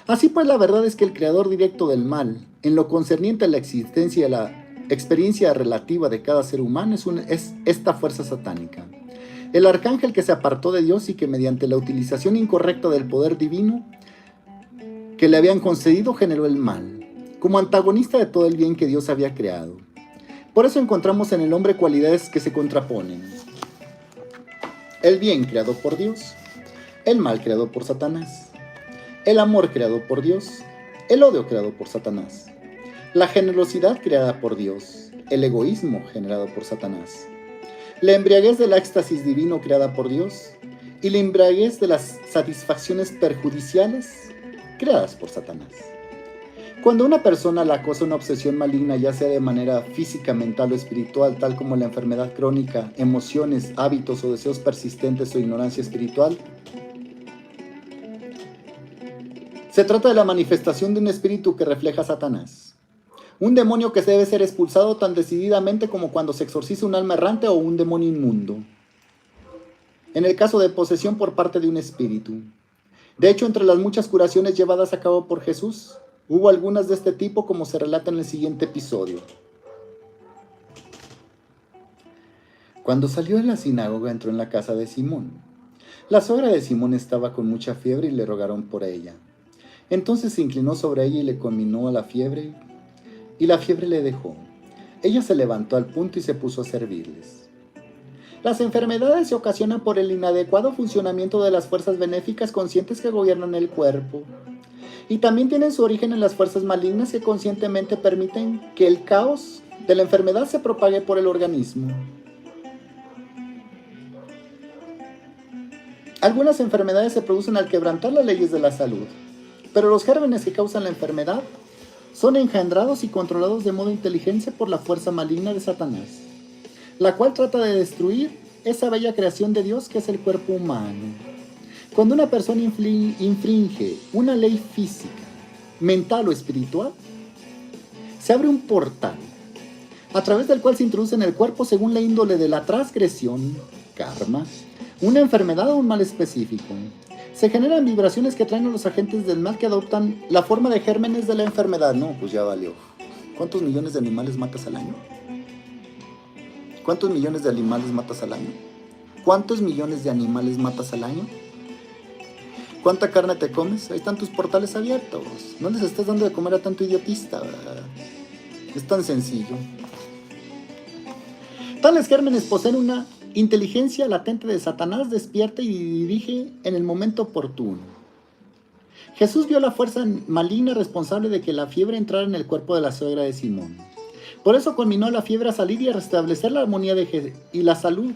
Así pues, la verdad es que el creador directo del mal, en lo concerniente a la existencia y a la experiencia relativa de cada ser humano, es esta fuerza satánica. El arcángel que se apartó de Dios y que mediante la utilización incorrecta del poder divino que le habían concedido generó el mal, como antagonista de todo el bien que Dios había creado. Por eso encontramos en el hombre cualidades que se contraponen: el bien creado por Dios, el mal creado por Satanás, el amor creado por Dios, el odio creado por Satanás, la generosidad creada por Dios, el egoísmo generado por Satanás, la embriaguez del éxtasis divino creada por Dios y la embriaguez de las satisfacciones perjudiciales creadas por Satanás. Cuando una persona la acosa una obsesión maligna, ya sea de manera física, mental o espiritual, tal como la enfermedad crónica, emociones, hábitos o deseos persistentes o ignorancia espiritual, se trata de la manifestación de un espíritu que refleja a Satanás. Un demonio que debe ser expulsado tan decididamente como cuando se exorciza un alma errante o un demonio inmundo. En el caso de posesión por parte de un espíritu. De hecho, entre las muchas curaciones llevadas a cabo por Jesús, hubo algunas de este tipo, como se relata en el siguiente episodio. Cuando salió de la sinagoga, entró en la casa de Simón. La suegra de Simón estaba con mucha fiebre y le rogaron por ella. Entonces se inclinó sobre ella y le conminó a la fiebre, y la fiebre le dejó. Ella se levantó al punto y se puso a servirles. Las enfermedades se ocasionan por el inadecuado funcionamiento de las fuerzas benéficas conscientes que gobiernan el cuerpo, y también tienen su origen en las fuerzas malignas que conscientemente permiten que el caos de la enfermedad se propague por el organismo. Algunas enfermedades se producen al quebrantar las leyes de la salud, pero los gérmenes que causan la enfermedad son engendrados y controlados de modo inteligente por la fuerza maligna de Satanás, la cual trata de destruir esa bella creación de Dios que es el cuerpo humano. Cuando una persona infringe una ley física, mental o espiritual, se abre un portal a través del cual se introduce en el cuerpo, según la índole de la transgresión, karma, una enfermedad o un mal específico. Se generan vibraciones que traen a los agentes del mal que adoptan la forma de gérmenes de la enfermedad. No, pues ya valió. ¿Cuántos millones de animales matas al año? ¿Cuántos millones de animales matas al año? ¿Cuántos millones de animales matas al año? ¿Cuánta carne te comes? Ahí están tus portales abiertos. No les estás dando de comer a tanto idiotista, ¿verdad? Es tan sencillo. Tales gérmenes poseen una inteligencia latente de Satanás despierta y dirige en el momento oportuno. Jesús vio la fuerza maligna responsable de que la fiebre entrara en el cuerpo de la suegra de Simón. Por eso conminó a la fiebre a salir y a restablecer la armonía y la salud.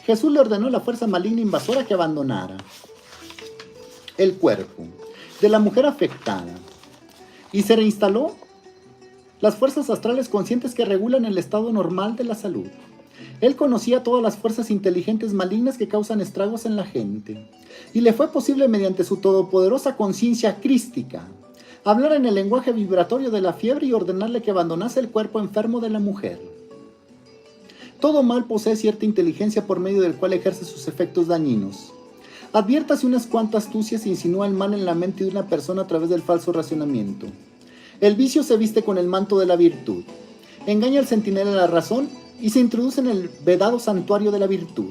Jesús le ordenó a la fuerza maligna invasora que abandonara el cuerpo de la mujer afectada y se reinstaló las fuerzas astrales conscientes que regulan el estado normal de la salud. Él conocía todas las fuerzas inteligentes malignas que causan estragos en la gente, y le fue posible mediante su todopoderosa conciencia crística hablar en el lenguaje vibratorio de la fiebre y ordenarle que abandonase el cuerpo enfermo de la mujer. Todo mal posee cierta inteligencia por medio del cual ejerce sus efectos dañinos. Adviértase unas cuantas astucias e insinúa el mal en la mente de una persona a través del falso racionamiento. El vicio se viste con el manto de la virtud, engaña al centinela de la razón y se introduce en el vedado santuario de la virtud.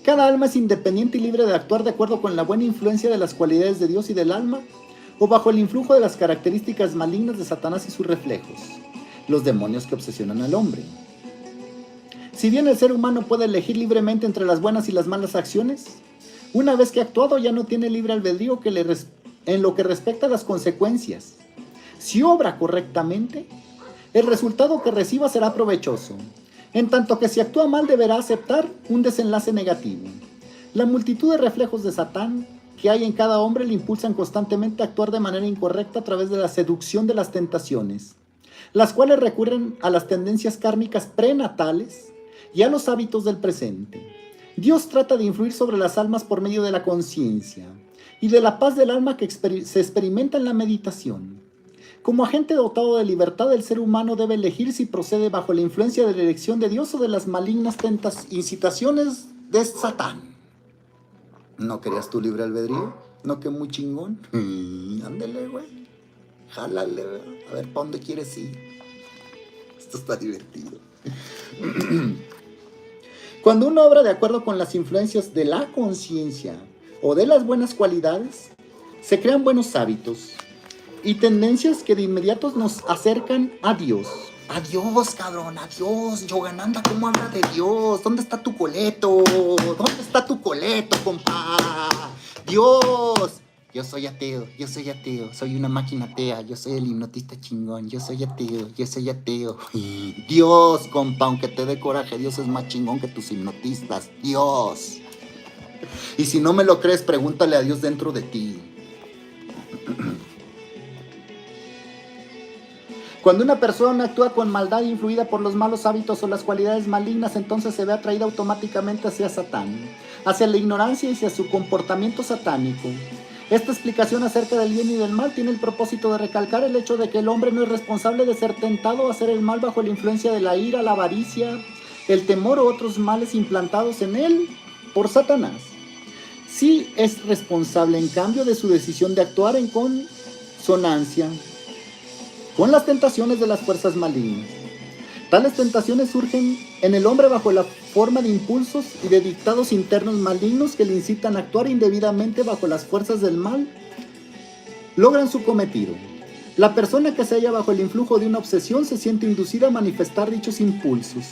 Cada alma es independiente y libre de actuar de acuerdo con la buena influencia de las cualidades de Dios y del alma, o bajo el influjo de las características malignas de Satanás y sus reflejos, los demonios que obsesionan al hombre. Si bien el ser humano puede elegir libremente entre las buenas y las malas acciones, una vez que ha actuado ya no tiene libre albedrío en lo que respecta a las consecuencias. Si obra correctamente, el resultado que reciba será provechoso, en tanto que si actúa mal deberá aceptar un desenlace negativo. La multitud de reflejos de Satán que hay en cada hombre le impulsan constantemente a actuar de manera incorrecta a través de la seducción de las tentaciones, las cuales recurren a las tendencias kármicas prenatales y a los hábitos del presente. Dios trata de influir sobre las almas por medio de la conciencia y de la paz del alma que se experimenta en la meditación. Como agente dotado de libertad, el ser humano debe elegir si procede bajo la influencia de la elección de Dios o de las malignas incitaciones de Satán. ¿No querías tu libre albedrío? ¿No que muy chingón? Ándale, güey. Jálale, güey. A ver, ¿para dónde quieres ir? Esto está divertido. Cuando uno obra de acuerdo con las influencias de la conciencia o de las buenas cualidades, se crean buenos hábitos y tendencias que de inmediato nos acercan a Dios. A Dios, cabrón, a Dios. Yogananda, ¿cómo habla de Dios? ¿Dónde está tu coleto? ¿Dónde está tu coleto, compa? Dios. Yo soy ateo, soy una máquina atea, yo soy el hipnotista chingón, yo soy ateo. Dios, compa, aunque te dé coraje, Dios es más chingón que tus hipnotistas, Dios. Y si no me lo crees, pregúntale a Dios dentro de ti. Cuando una persona actúa con maldad influida por los malos hábitos o las cualidades malignas, entonces se ve atraída automáticamente hacia Satán, hacia la ignorancia y hacia su comportamiento satánico. Esta explicación acerca del bien y del mal tiene el propósito de recalcar el hecho de que el hombre no es responsable de ser tentado a hacer el mal bajo la influencia de la ira, la avaricia, el temor u otros males implantados en él por Satanás. Sí es responsable, en cambio, de su decisión de actuar en consonancia con las tentaciones de las fuerzas malignas. Tales tentaciones surgen en el hombre bajo la forma de impulsos y de dictados internos malignos que le incitan a actuar indebidamente bajo las fuerzas del mal. Logran su cometido. La persona que se halla bajo el influjo de una obsesión se siente inducida a manifestar dichos impulsos.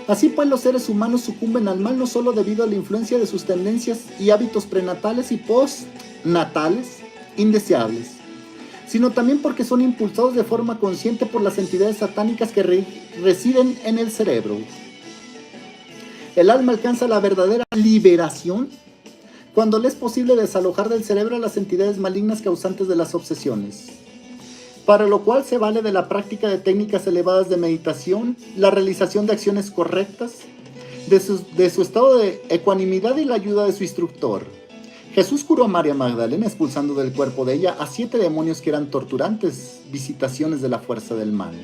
Así pues, los seres humanos sucumben al mal no solo debido a la influencia de sus tendencias y hábitos prenatales y postnatales indeseables, sino también porque son impulsados de forma consciente por las entidades satánicas que residen en el cerebro. El alma alcanza la verdadera liberación cuando le es posible desalojar del cerebro a las entidades malignas causantes de las obsesiones, para lo cual se vale de la práctica de técnicas elevadas de meditación, la realización de acciones correctas, de su estado de ecuanimidad y la ayuda de su instructor. Jesús curó a María Magdalena expulsando del cuerpo de ella a 7 demonios que eran torturantes visitaciones de la fuerza del mal.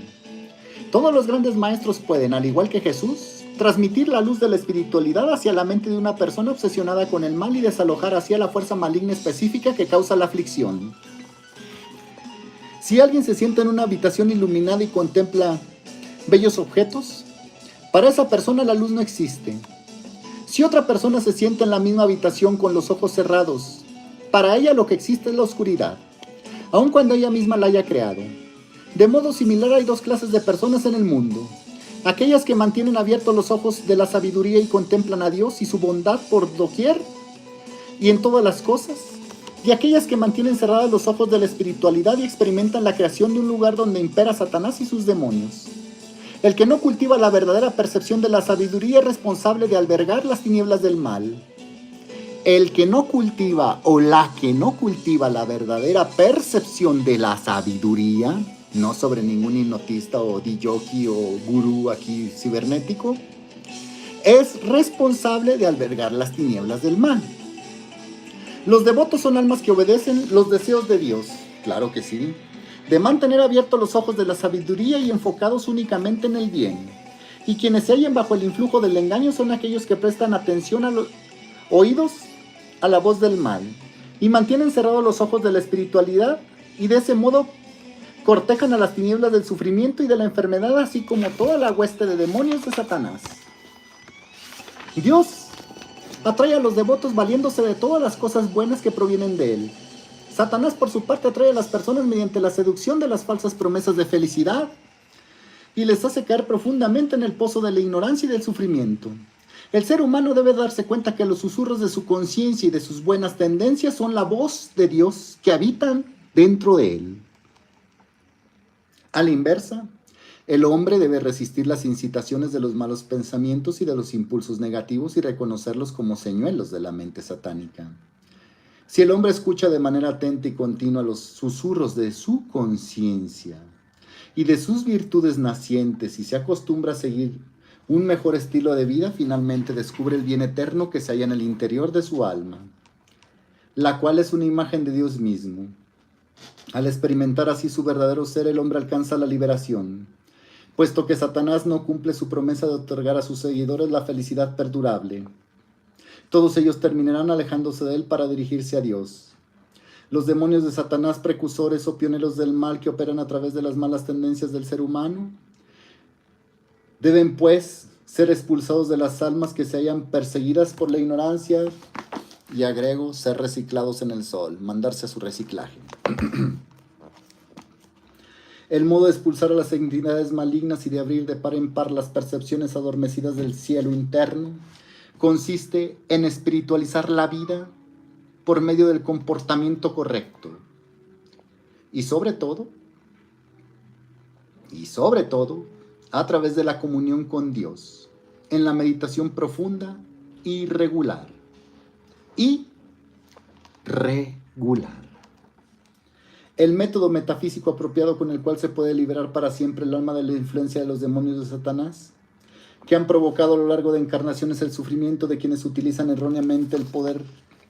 Todos los grandes maestros pueden, al igual que Jesús, transmitir la luz de la espiritualidad hacia la mente de una persona obsesionada con el mal y desalojar hacia la fuerza maligna específica que causa la aflicción. Si alguien se sienta en una habitación iluminada y contempla bellos objetos, para esa persona la luz no existe. Si otra persona se sienta en la misma habitación con los ojos cerrados, para ella lo que existe es la oscuridad, aun cuando ella misma la haya creado. De modo similar hay dos clases de personas en el mundo: aquellas que mantienen abiertos los ojos de la sabiduría y contemplan a Dios y su bondad por doquier y en todas las cosas, y aquellas que mantienen cerrados los ojos de la espiritualidad y experimentan la creación de un lugar donde impera Satanás y sus demonios. El que no cultiva la verdadera percepción de la sabiduría es responsable de albergar las tinieblas del mal. El que no cultiva o la que no cultiva la verdadera percepción de la sabiduría, no sobre ningún hipnotista o DJ o gurú aquí cibernético, es responsable de albergar las tinieblas del mal. Los devotos son almas que obedecen los deseos de Dios, claro que sí, de mantener abiertos los ojos de la sabiduría y enfocados únicamente en el bien. Y quienes se hallan bajo el influjo del engaño son aquellos que prestan atención a los oídos a la voz del mal y mantienen cerrados los ojos de la espiritualidad y de ese modo cortejan a las tinieblas del sufrimiento y de la enfermedad, así como toda la hueste de demonios de Satanás. Dios atrae a los devotos valiéndose de todas las cosas buenas que provienen de él. Satanás, por su parte, atrae a las personas mediante la seducción de las falsas promesas de felicidad y les hace caer profundamente en el pozo de la ignorancia y del sufrimiento. El ser humano debe darse cuenta que los susurros de su conciencia y de sus buenas tendencias son la voz de Dios que habitan dentro de él. A la inversa, el hombre debe resistir las incitaciones de los malos pensamientos y de los impulsos negativos y reconocerlos como señuelos de la mente satánica. Si el hombre escucha de manera atenta y continua los susurros de su conciencia y de sus virtudes nacientes y se acostumbra a seguir un mejor estilo de vida, finalmente descubre el bien eterno que se halla en el interior de su alma, la cual es una imagen de Dios mismo. Al experimentar así su verdadero ser, el hombre alcanza la liberación, puesto que Satanás no cumple su promesa de otorgar a sus seguidores la felicidad perdurable. Todos ellos terminarán alejándose de él para dirigirse a Dios. Los demonios de Satanás, precursores o pioneros del mal que operan a través de las malas tendencias del ser humano, deben pues ser expulsados de las almas que se hallan perseguidas por la ignorancia y, agrego, ser reciclados en el sol, mandarse a su reciclaje. El modo de expulsar a las entidades malignas y de abrir de par en par las percepciones adormecidas del cielo interno consiste en espiritualizar la vida por medio del comportamiento correcto y sobre todo, a través de la comunión con Dios, en la meditación profunda y regular. El método metafísico apropiado con el cual se puede liberar para siempre el alma de la influencia de los demonios de Satanás, que han provocado a lo largo de encarnaciones el sufrimiento de quienes utilizan erróneamente el poder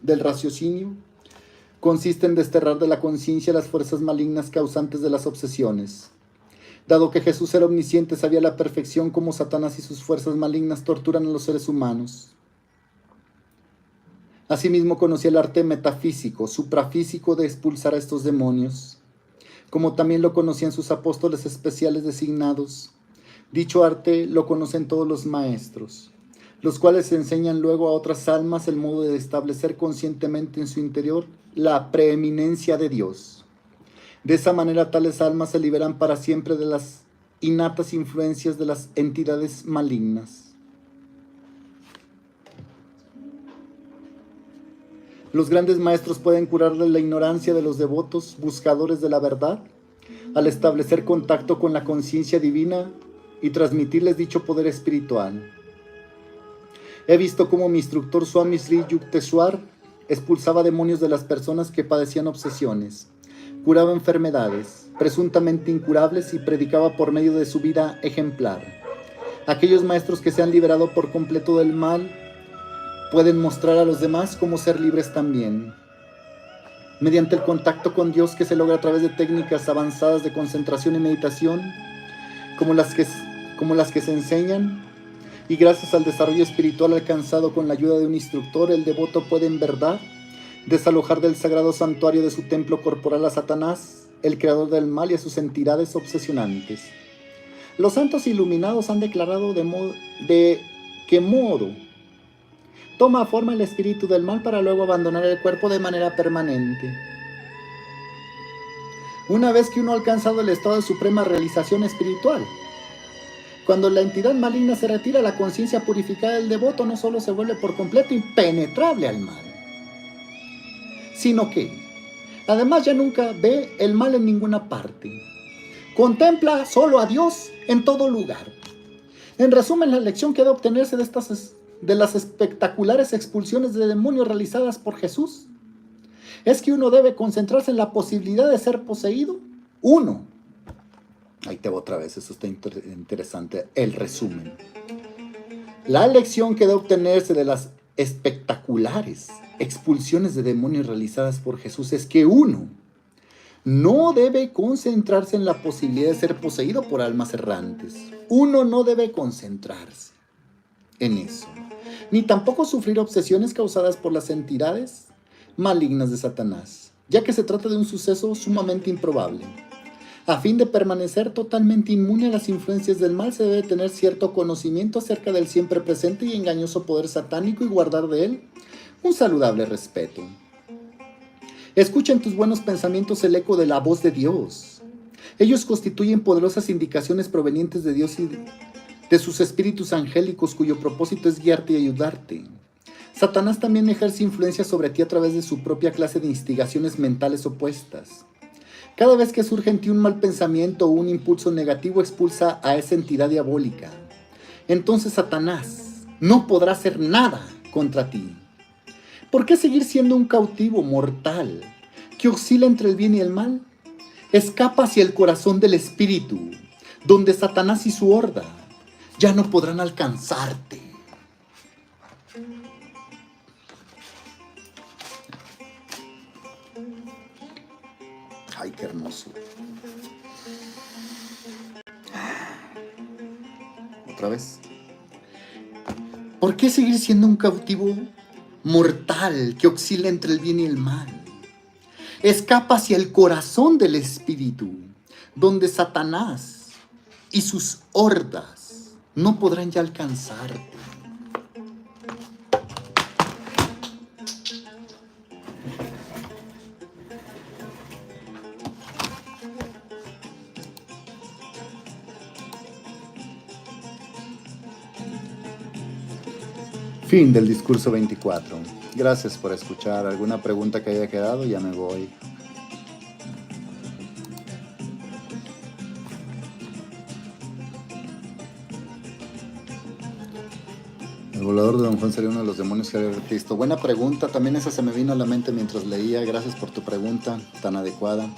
del raciocinio, consiste en desterrar de la conciencia las fuerzas malignas causantes de las obsesiones. Dado que Jesús era omnisciente, sabía a la perfección cómo Satanás y sus fuerzas malignas torturan a los seres humanos. Asimismo conocía el arte metafísico, suprafísico de expulsar a estos demonios, como también lo conocían sus apóstoles especiales designados. Dicho arte lo conocen todos los maestros, los cuales enseñan luego a otras almas el modo de establecer conscientemente en su interior la preeminencia de Dios. De esa manera tales almas se liberan para siempre de las innatas influencias de las entidades malignas. Los grandes maestros pueden curarle la ignorancia de los devotos, buscadores de la verdad, al establecer contacto con la conciencia divina y transmitirles dicho poder espiritual. He visto cómo mi instructor Swami Sri Yukteswar expulsaba demonios de las personas que padecían obsesiones, curaba enfermedades presuntamente incurables y predicaba por medio de su vida ejemplar. Aquellos maestros que se han liberado por completo del mal pueden mostrar a los demás cómo ser libres también. Mediante el contacto con Dios que se logra a través de técnicas avanzadas de concentración y meditación, como las que se enseñan, Y gracias al desarrollo espiritual alcanzado con la ayuda de un instructor, el devoto puede en verdad desalojar del sagrado santuario de su templo corporal a Satanás, el creador del mal, y a sus entidades obsesionantes. Los santos iluminados han declarado de qué modo toma forma el espíritu del mal para luego abandonar el cuerpo de manera permanente. Una vez que uno ha alcanzado el estado de suprema realización espiritual, cuando la entidad maligna se retira, la conciencia purificada del devoto no solo se vuelve por completo impenetrable al mal, sino que, además, ya nunca ve el mal en ninguna parte. Contempla solo a Dios en todo lugar. En resumen, la lección que ha de obtenerse de las espectaculares expulsiones de demonios realizadas por Jesús es que uno debe concentrarse en la posibilidad de ser poseído. Uno. Ahí te va otra vez, esto está interesante. El resumen. La lección que debe obtenerse de las espectaculares expulsiones de demonios realizadas por Jesús es que uno no debe concentrarse en la posibilidad de ser poseído por almas errantes. Uno no debe concentrarse en eso, ni tampoco sufrir obsesiones causadas por las entidades malignas de Satanás, ya que se trata de un suceso sumamente improbable. A fin de permanecer totalmente inmune a las influencias del mal, se debe tener cierto conocimiento acerca del siempre presente y engañoso poder satánico y guardar de él un saludable respeto. Escucha en tus buenos pensamientos el eco de la voz de Dios. Ellos constituyen poderosas indicaciones provenientes de Dios y de sus espíritus angélicos, cuyo propósito es guiarte y ayudarte. Satanás también ejerce influencia sobre ti a través de su propia clase de instigaciones mentales opuestas. Cada vez que surge en ti un mal pensamiento o un impulso negativo, expulsa a esa entidad diabólica. Entonces Satanás no podrá hacer nada contra ti. ¿Por qué seguir siendo un cautivo mortal que oscila entre el bien y el mal? Escapa hacia el corazón del espíritu, donde Satanás y su horda ya no podrán alcanzarte. Ay, qué hermoso. Otra vez. ¿Por qué seguir siendo un cautivo mortal que oscila entre el bien y el mal? Escapa hacia el corazón del espíritu, donde Satanás y sus hordas no podrán ya alcanzarte. Fin del discurso 24. Gracias por escuchar. ¿Alguna pregunta que haya quedado? Ya me voy. El volador de Don Juan sería uno de los demonios que había visto. Buena pregunta. También esa se me vino a la mente mientras leía. Gracias por tu pregunta tan adecuada.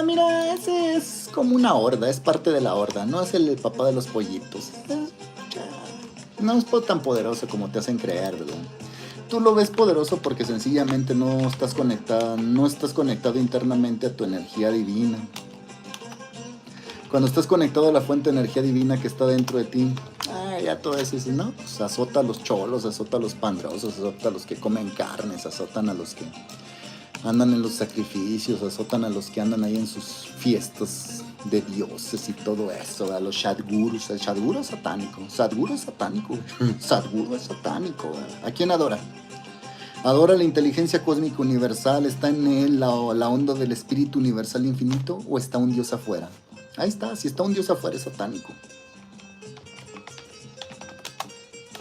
Mira, ese es como una horda. Es parte de la horda. No es el papá de los pollitos. No es tan poderoso como te hacen creer, ¿verdad? Tú lo ves poderoso porque sencillamente no estás conectado internamente a tu energía divina. Cuando estás conectado a la fuente de energía divina que está dentro de ti, ya todo eso dices, no, pues azota a los cholos, azota a los pandrosos, azota a los que comen carnes, azotan a los que andan en los sacrificios, azotan a los que andan ahí en sus fiestas de dioses y todo eso, a los Sadgurus. El Sadguru es satánico. Sadguru es satánico. Sadguru es satánico. ¿A quién adora? ¿Adora la inteligencia cósmica universal? ¿Está en él la onda del espíritu universal infinito? ¿O está un dios afuera? Ahí está. Si está un dios afuera es satánico.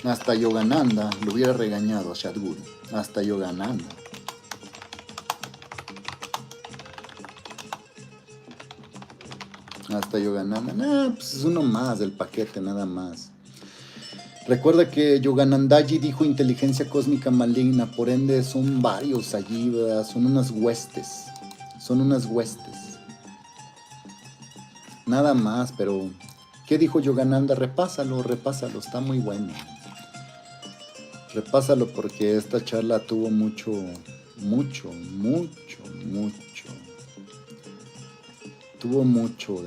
Hasta Yogananda lo hubiera regañado a Sadguru. Hasta Yogananda. Hasta Yogananda, pues es uno más del paquete, nada más. Recuerda que Yoganandaji dijo inteligencia cósmica maligna, por ende son varios allí, ¿verdad? Son unas huestes. Nada más, pero ¿qué dijo Yogananda? Repásalo, está muy bueno. Repásalo porque esta charla tuvo mucho. Tuvo mucho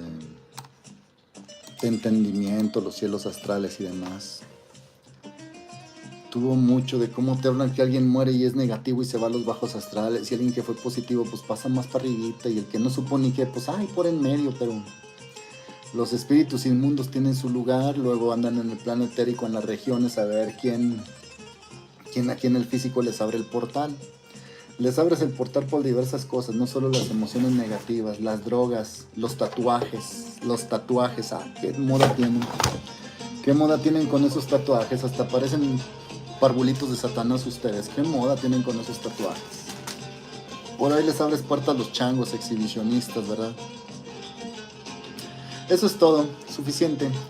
de entendimiento, los cielos astrales y demás. Tuvo mucho de cómo te hablan que alguien muere y es negativo y se va a los bajos astrales, y alguien que fue positivo pues pasa más para arribita, y el que no supo ni qué pues ay por en medio. Pero los espíritus inmundos tienen su lugar, luego andan en el plano etérico, en las regiones, a ver quién aquí en el físico les abre el portal. Les abres el portal por diversas cosas, no solo las emociones negativas, las drogas, los tatuajes, qué moda tienen. Qué moda tienen con esos tatuajes, hasta parecen parvulitos de Satanás ustedes. Qué moda tienen con esos tatuajes. Por ahí les abres puertas a los changos exhibicionistas, ¿verdad? Eso es todo, suficiente.